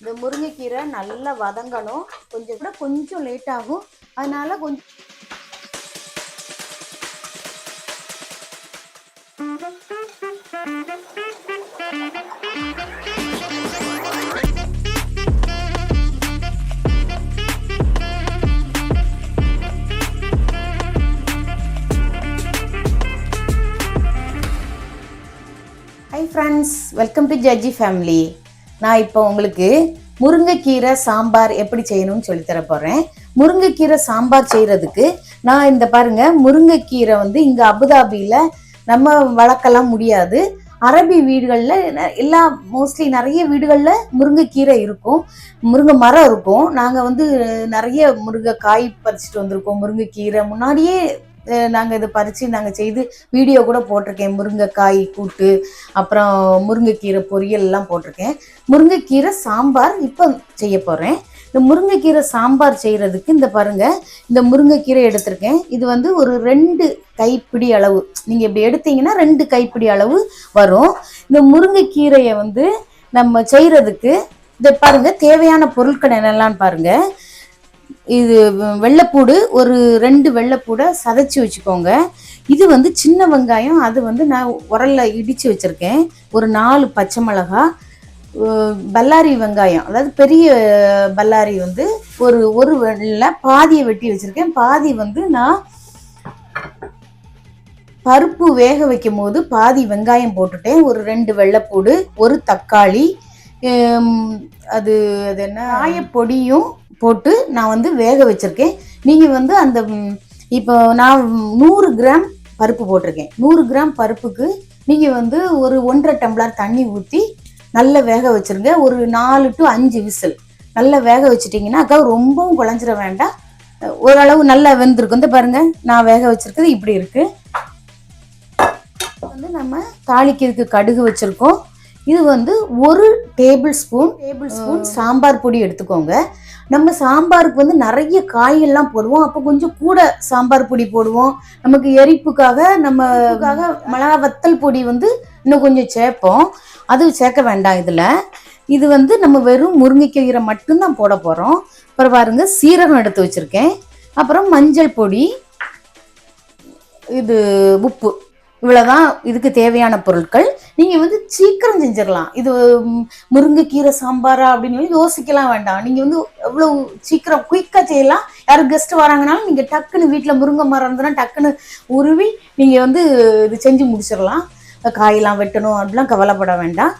இந்த முருங்கைக்கீரை நல்லா வதங்கணும். கொஞ்சம் லேட் ஆகும். அதனால கொஞ்சம் hi friends, welcome to judge family. நான் இப்போ உங்களுக்கு முருங்கைக்கீரை சாம்பார் எப்படி செய்யணும்னு சொல்லித்தர போகிறேன். முருங்கைக்கீரை சாம்பார் செய்கிறதுக்கு நான் இந்த பாருங்கள், முருங்கைக்கீரை வந்து இங்கே அபுதாபியில் நம்ம வளர்க்கலாம் முடியாது. அரபி வீடுகளில் மோஸ்ட்லி நிறைய வீடுகளில் முருங்கைக்கீரை இருக்கும், முருங்கை மரம் இருக்கும். நாங்கள் வந்து நிறைய முருங்கைக்காய் பறிச்சுட்டு வந்திருக்கோம். முருங்கைக்கீரை முன்னாடியே நாங்கள் இதை பறித்து நாங்கள் செய்து வீடியோ கூட போட்டிருக்கேன். முருங்கைக்காய் கூட்டு, அப்புறம் முருங்கைக்கீரை பொரியல் எல்லாம் போட்டிருக்கேன். முருங்கைக்கீரை சாம்பார் இப்போ செய்ய போகிறேன். இந்த முருங்கைக்கீரை சாம்பார் செய்கிறதுக்கு இந்த பாருங்கள், இந்த முருங்கைக்கீரை எடுத்திருக்கேன். இது வந்து ஒரு 2 கைப்பிடி அளவு, நீங்கள் இப்படி எடுத்தீங்கன்னா 2 கைப்பிடி அளவு வரும். இந்த முருங்கைக்கீரையை வந்து நம்ம செய்கிறதுக்கு இதை பாருங்கள், தேவையான பொருட்கள் என்னெல்லாம்னு பாருங்கள். இது வெள்ளைப்பூடு, ஒரு 2 வெள்ளைப்பூடை சதைச்சி வச்சுக்கோங்க. இது வந்து சின்ன வெங்காயம், அது வந்து நான் உரல்ல இடித்து வச்சுருக்கேன். ஒரு 4 பச்சை மிளகாய், பல்லாரி வெங்காயம், அதாவது பெரிய பல்லாரி வந்து ஒரு வெள்ளை பாதியை வெட்டி வச்சுருக்கேன். பாதி வந்து நான் பருப்பு வேக வைக்கும் போது பாதி வெங்காயம் போட்டுட்டேன். ஒரு 2 வெள்ளைப்பூடு, ஒரு தக்காளி, அது என்ன காயப்பொடியும் போட்டு நான் வந்து வேக வச்சுருக்கேன். நீங்கள் வந்து அந்த இப்போ நான் 100 கிராம் பருப்பு போட்டிருக்கேன். 100 கிராம் பருப்புக்கு நீங்கள் வந்து ஒரு 1.5 டம்ளர் தண்ணி ஊற்றி நல்லா வேக வச்சுருங்க. ஒரு 4 to 5 விசில் நல்லா வேக வச்சுட்டிங்கன்னா ரொம்பவும் குழஞ்சிட வேண்டாம், ஓரளவு நல்லா வெந்திருக்கும். இந்த பாருங்கள், நான் வேக வச்சுருக்குது இப்படி இருக்குது. வந்து நம்ம தாளிக்கிறதுக்கு கடுகு வச்சுருக்கோம். இது வந்து 1 டேபிள் ஸ்பூன் சாம்பார் பொடி எடுத்துக்கோங்க. நம்ம சாம்பாருக்கு வந்து நிறைய காயெல்லாம் போடுவோம், அப்போ கொஞ்சம் கூட சாம்பார் பொடி போடுவோம். நமக்கு எரிப்புக்காக மிளகா வத்தல் பொடி வந்து இன்னும் கொஞ்சம் சேர்ப்போம். அது சேர்க்க வேண்டாம் இதில். இது வந்து நம்ம வெறும் முருங்கைக்கீரை மட்டும்தான் போட போகிறோம். அப்புறம் பாருங்க, சீரகம் எடுத்து வச்சுருக்கேன். அப்புறம் மஞ்சள் பொடி, இது உப்பு, இவ்வளோதான் இதுக்கு தேவையான பொருட்கள். நீங்கள் வந்து சீக்கிரம் செஞ்சிடலாம். இது முருங்கைக்கீரை சாம்பாரா அப்படின்னு யோசிக்கலாம் வேண்டாம். நீங்கள் வந்து எவ்வளோ சீக்கிரம் குயிக்காக செய்யலாம். யாரும் கெஸ்ட் வராங்கனாலும் நீங்கள் டக்குன்னு வீட்டில் முருங்கை மரம் இருந்ததுன்னா டக்குன்னு உருவி நீங்கள் வந்து இது செஞ்சு முடிச்சிடலாம். காயெல்லாம் வெட்டணும் அப்படிலாம் கவலைப்பட வேண்டாம்.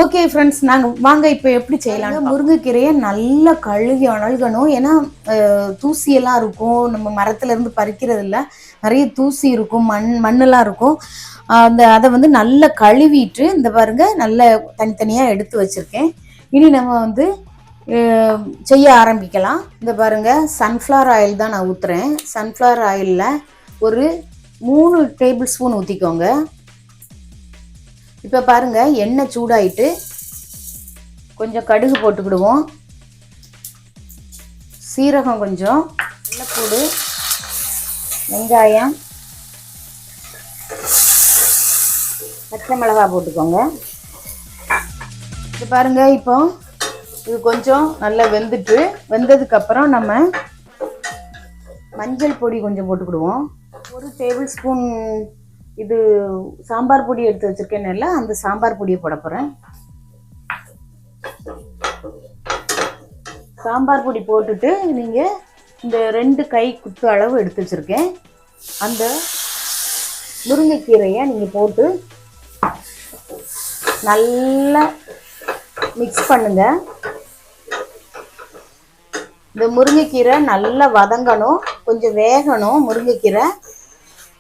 ஓகே ஃப்ரெண்ட்ஸ், நாங்கள் வாங்க இப்போ எப்படி செய்யலாம். முருங்கைக்கீரையை நல்லா அழுகணும். ஏன்னா தூசியெல்லாம் இருக்கும், நம்ம மரத்துலேருந்து பறிக்கிறது இல்லை, நிறைய தூசி இருக்கும், மண்ணெல்லாம் இருக்கும். அதை வந்து நல்லா கழுவிட்டு இந்த பாருங்கள், நல்லா தனித்தனியாக எடுத்து வச்சுருக்கேன். இனி நம்ம வந்து செய்ய ஆரம்பிக்கலாம். இந்த பாருங்கள், சன்ஃப்ளவர் ஆயில் தான் நான் ஊற்றுறேன். சன்ஃப்ளவர் ஆயிலில் ஒரு 3 டேபிள் ஸ்பூன் ஊற்றிக்கோங்க. இப்போ பாருங்கள், எண்ணெய் சூடாயிட்டு கொஞ்சம் கடுகு போட்டுக்கிடுவோம். சீரகம் கொஞ்சம், வெள்ளைப்பூடு, வெங்காயம், பச்சை மிளகாய் போட்டுக்கோங்க. இது பாருங்கள், இப்போ இது கொஞ்சம் நல்லா வெந்ததுக்கப்புறம் நம்ம மஞ்சள் பொடி கொஞ்சம் போட்டுக்கிடுவோம். 1 டேபிள் ஸ்பூன் இது சாம்பார் பொடி எடுத்து வச்சுருக்கேன்ல, அந்த சாம்பார் பொடியை போட போகிறேன். சாம்பார் பொடி போட்டுட்டு நீங்கள் இந்த 2 கை குத்து அளவு எடுத்து வச்சுருக்கேன். அந்த முருங்கைக்கீரையை நீங்கள் போட்டு நல்லா மிக்ஸ் பண்ணுங்கள். இந்த முருங்கைக்கீரை நல்லா வதங்கணும், கொஞ்சம் வேகணும். முருங்கைக்கீரை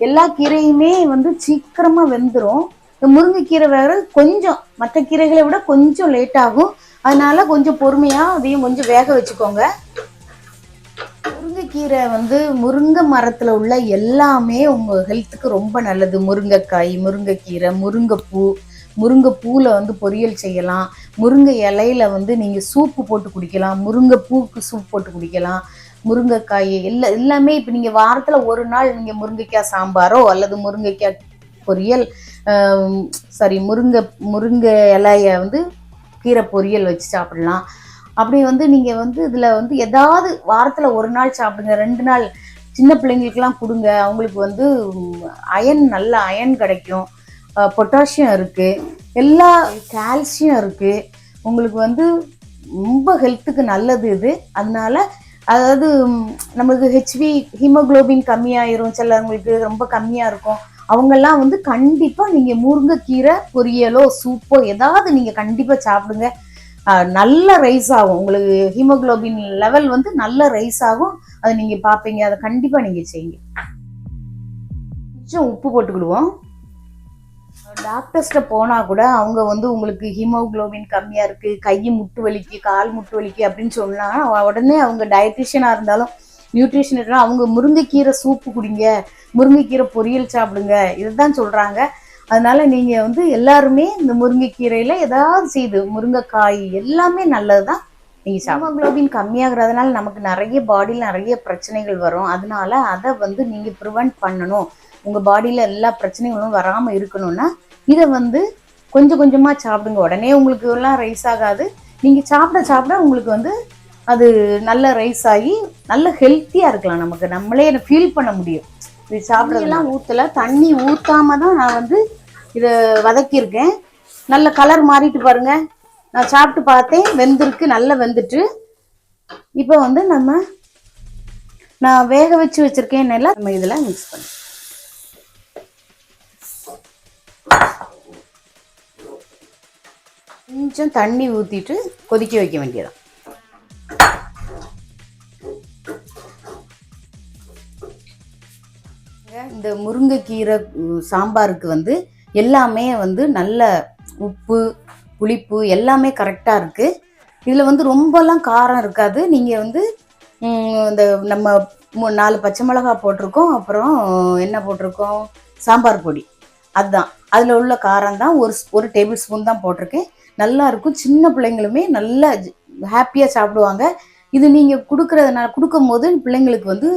எல்லா கீரையுமே வந்து சீக்கிரமாக வெந்துடும். இந்த முருங்கைக்கீரை வேறு கொஞ்சம் மற்ற கீரைகளை விட கொஞ்சம் லேட் ஆகும். அதனால் கொஞ்சம் பொறுமையாக அதையும் கொஞ்சம் வேக வச்சுக்கோங்க. முருங்கைக்கீரை வந்து முருங்கை மரத்தில் உள்ள எல்லாமே உங்கள் ஹெல்த்துக்கு ரொம்ப நல்லது. முருங்கைக்காய், முருங்கைக்கீரை, முருங்கைப்பூவில் வந்து பொரியல் செய்யலாம். முருங்கை இலையில வந்து நீங்கள் சூப்பு போட்டு குடிக்கலாம். முருங்கைப்பூக்கு சூப் போட்டு குடிக்கலாம். முருங்கைக்காய் எல்லாமே இப்போ நீங்கள் வாரத்தில் ஒரு நாள் நீங்கள் முருங்கைக்காய் சாம்பாரோ அல்லது முருங்கைக்காய் பொரியல், முருங்கை இலையை வந்து கீரை பொரியல் வச்சு சாப்பிடலாம். அப்படி வந்து நீங்கள் வந்து இதில் வந்து ஏதாவது வாரத்தில் ஒரு நாள் சாப்பிடுங்க, 2 நாள். சின்ன பிள்ளைங்களுக்கெல்லாம் கொடுங்க. அவங்களுக்கு வந்து நல்ல அயன் கிடைக்கும், பொட்டாசியம் இருக்குது, எல்லா கால்சியம் இருக்குது. உங்களுக்கு வந்து ரொம்ப ஹெல்த்துக்கு நல்லது இது. அதனால அதாவது நம்மளுக்கு ஹீமோகுளோபின் கம்மியாயிரும், சிலவங்களுக்கு ரொம்ப கம்மியாக இருக்கும். அவங்கெல்லாம் வந்து கண்டிப்பாக நீங்கள் முருங்கைக்கீரை பொரியலோ சூப்போ ஏதாவது நீங்கள் கண்டிப்பாக சாப்பிடுங்க. நல்ல ரைஸ் ஆகும், உங்களுக்கு ஹீமோகுளோபின் லெவல் வந்து நல்ல ரைஸ் ஆகும். அதை நீங்கள் பார்ப்பீங்க. அதை கண்டிப்பாக நீங்கள் செய்யுங்க. கொஞ்சம் உப்பு போட்டுக்கிடுவோம். டாக்டர்ஸ்கிட்ட போனால் கூட அவங்க வந்து உங்களுக்கு ஹீமோகுளோபின் கம்மியாக இருக்குது, கை முட்டு வலிக்கு, கால் முட்டு வலிக்கு அப்படின்னு சொன்னால் உடனே அவங்க டயட்டிஷியனாக இருந்தாலும் நியூட்ரிஷன் இருந்தாலும் அவங்க முருங்கைக்கீரை சூப்பு குடிங்க, முருங்கைக்கீரை பொரியல் சாப்பிடுங்க, இதுதான் சொல்கிறாங்க. அதனால நீங்கள் வந்து எல்லாருமே இந்த முருங்கைக்கீரையில் ஏதாவது செய்து, முருங்கைக்காய் எல்லாமே நல்லது தான். நீங்கள் ஹீமோகுளோபின் கம்மியாகிறதுனால நமக்கு நிறைய பாடியில் நிறைய பிரச்சனைகள் வரும். அதனால அதை வந்து நீங்கள் ப்ரிவெண்ட் பண்ணணும், உங்கள் பாடியில் எல்லா பிரச்சனைகளும் வராமல் இருக்கணும்னா இதை வந்து கொஞ்சம் கொஞ்சமாக சாப்பிடுங்க. உடனே உங்களுக்கு எல்லாம் ரைஸ் ஆகாது. நீங்கள் சாப்பிட சாப்பிட உங்களுக்கு வந்து அது நல்ல ரைஸ் ஆகி நல்ல ஹெல்த்தியாக இருக்கலாம். நம்மளே ஃபீல் பண்ண முடியும். இது சாப்பிட்றதெல்லாம் ஊற்றலை, தண்ணி ஊற்றாம தான் நான் வந்து இதை வதக்கியிருக்கேன். நல்ல கலர் மாறிட்டு பாருங்கள். நான் சாப்பிட்டு பார்த்தேன், வெந்திருக்கு, நல்லா வெந்துட்டு. இப்போ வந்து நான் வேக வச்சு வச்சுருக்கேன். நம்ம இதில் மிக்ஸ் பண்ணி கொஞ்சம் தண்ணி ஊற்றிட்டு கொதிக்க வைக்க வேண்டியதான். இந்த முருங்கைக்கீரை சாம்பாருக்கு வந்து எல்லாமே வந்து நல்ல உப்பு புளிப்பு எல்லாமே கரெக்டாக இருக்குது. இதில் வந்து ரொம்பலாம் காரம் இருக்காது. நீங்கள் வந்து இந்த நம்ம 4 பச்சை மிளகாய் போட்டிருக்கோம், அப்புறம் என்ன போட்டிருக்கோம், சாம்பார் பொடி, அதுதான் அதில் உள்ள காரம் தான். ஒரு டேபிள் ஸ்பூன் தான் போட்டிருக்கேன். நல்லா இருக்கும். சின்ன பிள்ளைங்களுமே நல்லா ஹாப்பியாக சாப்பிடுவாங்க. இது நீங்கள் கொடுக்கும் போது பிள்ளைங்களுக்கு வந்து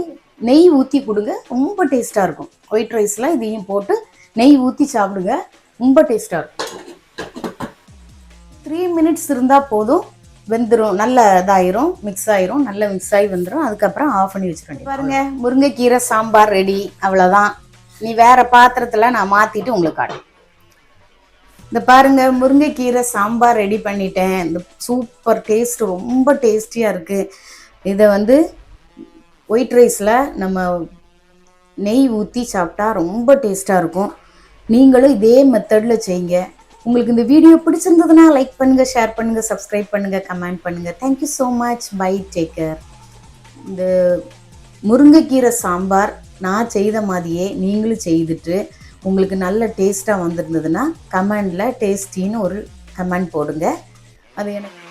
நெய் ஊற்றி கொடுங்க, ரொம்ப டேஸ்ட்டாக இருக்கும். ஒயிட் ரைஸில் இதையும் போட்டு நெய் ஊற்றி சாப்பிடுங்க, ரொம்ப டேஸ்ட்டாக இருக்கும். 3 மினிட்ஸ் இருந்தால் போதும், வெந்துடும், நல்ல இதாயிரும், மிக்ஸ் ஆயிரும், நல்ல மிக்ஸ் ஆகி வந்துடும். அதுக்கப்புறம் ஆஃப் பண்ணி வச்சுருக்கேன். பாருங்க, முருங்கைக்கீரை சாம்பார் ரெடி. அவ்வளோதான். நீ வேறு பாத்திரத்தில் நான் மாற்றிட்டு உங்களுக்கு காட்டுறேன். இந்த பாருங்க, முருங்கைக்கீரை சாம்பார் ரெடி பண்ணிட்டேன். இந்த சூப்பர் டேஸ்ட், ரொம்ப டேஸ்டியாக இருக்குது. இதை வந்து ஒயிட் ரைஸில் நம்ம நெய் ஊற்றி சாப்பிட்டா ரொம்ப டேஸ்ட்டாக இருக்கும். நீங்களும் இதே மெத்தடில் செய்யுங்க. உங்களுக்கு இந்த வீடியோ பிடிச்சிருந்ததுன்னா லைக் பண்ணுங்கள், ஷேர் பண்ணுங்கள், சப்ஸ்கிரைப் பண்ணுங்கள், கமெண்ட் பண்ணுங்கள். Thank you so much. Bye, take care. இந்த முருங்கைக்கீரை சாம்பார் நான் செய்த மாதிரியே நீங்களும் செய்துட்டு உங்களுக்கு நல்ல டேஸ்ட்டாக வந்திருந்ததுன்னா கமெண்டில் டேஸ்டின்னு ஒரு கமெண்ட் போடுங்க. அது எனக்கு